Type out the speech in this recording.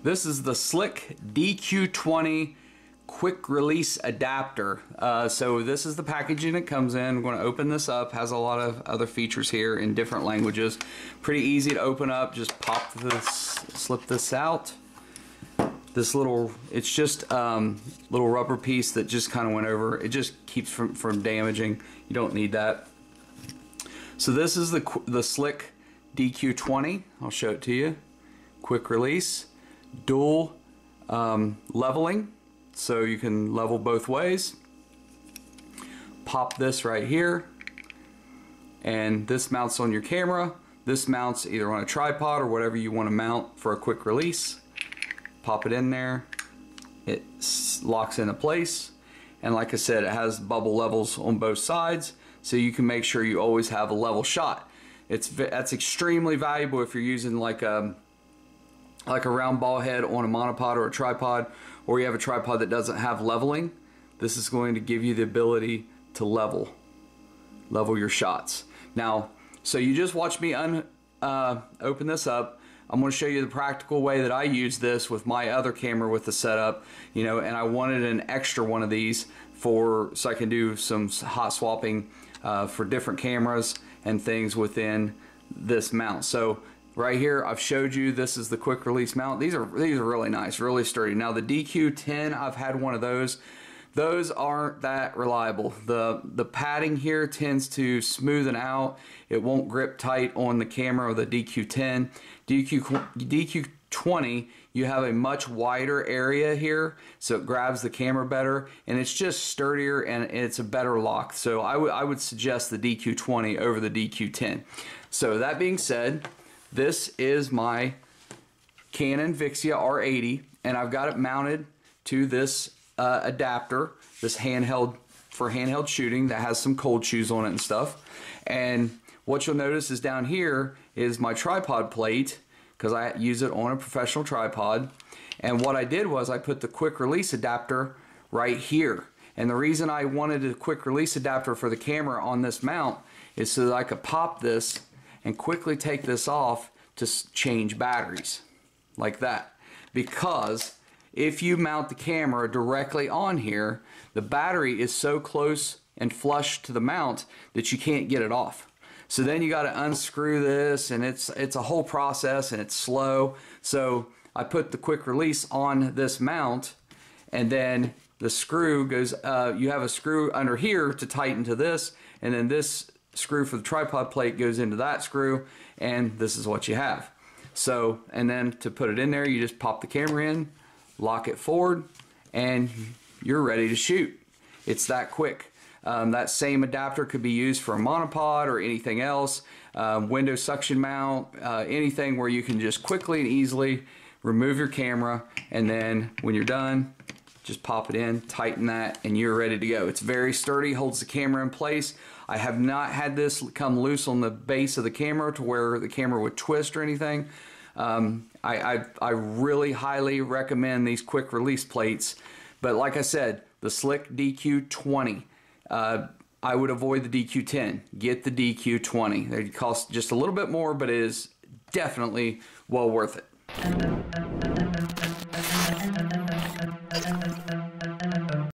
This is the Slick DQ20 quick release adapter. So this is the packaging it comes in. I'm going to open this up. Has a lot of other features here in different languages. Pretty easy to open up. Just pop this, slip this out. This little, it's just little rubber piece that just kind of went over. It just keeps from damaging. You don't need that. So this is the Slick DQ20. I'll show it to you. Quick release, dual leveling, so you can level both ways. Pop this right here, and this mounts on your camera. This mounts either on a tripod or whatever you want to mount for a quick release. Pop it in there, it locks into place, and like I said, it has bubble levels on both sides, so you can make sure you always have a level shot. That's extremely valuable if you're using like a round ball head on a monopod or a tripod, or you have a tripod that doesn't have leveling. This is going to give you the ability to level your shots. Now, so you just watch me open this up. I'm going to show you the practical way that I use this with my other camera with the setup, you know, and I wanted an extra one of these so I can do some hot swapping for different cameras and things within this mount. So right here, I've showed you, this is the quick release mount. These are really nice, really sturdy. Now the DQ10, I've had one of those. Those aren't that reliable. The padding here tends to smoothen out. It won't grip tight on the camera of the DQ10. DQ20, you have a much wider area here, so it grabs the camera better, and it's just sturdier and it's a better lock. So I would suggest the DQ20 over the DQ10. So that being said, this is my Canon Vixia R80, and I've got it mounted to this adapter, this handheld for handheld shooting that has some cold shoes on it and stuff. And what you'll notice is down here is my tripod plate, because I use it on a professional tripod. And what I did was I put the quick release adapter right here. And the reason I wanted a quick release adapter for the camera on this mount is so that I could pop this and quickly take this off to change batteries like that. Because if you mount the camera directly on here, the battery is so close and flush to the mount that you can't get it off. So then you got to unscrew this, and it's a whole process, and it's slow. So I put the quick release on this mount, and then the screw goes, you have a screw under here to tighten to this, and then this screw for the tripod plate goes into that screw, and this is what you have. So, and then to put it in there, you just pop the camera in, lock it forward, and you're ready to shoot. It's that quick. That same adapter could be used for a monopod or anything else, window suction mount, anything where you can just quickly and easily remove your camera, and then when you're done, just pop it in, tighten that, and you're ready to go. It's very sturdy, holds the camera in place. I have not had this come loose on the base of the camera to where the camera would twist or anything. I really highly recommend these quick release plates, but like I said, the Slick DQ20, I would avoid the DQ10. Get the DQ20. They cost just a little bit more, but it is definitely well worth it.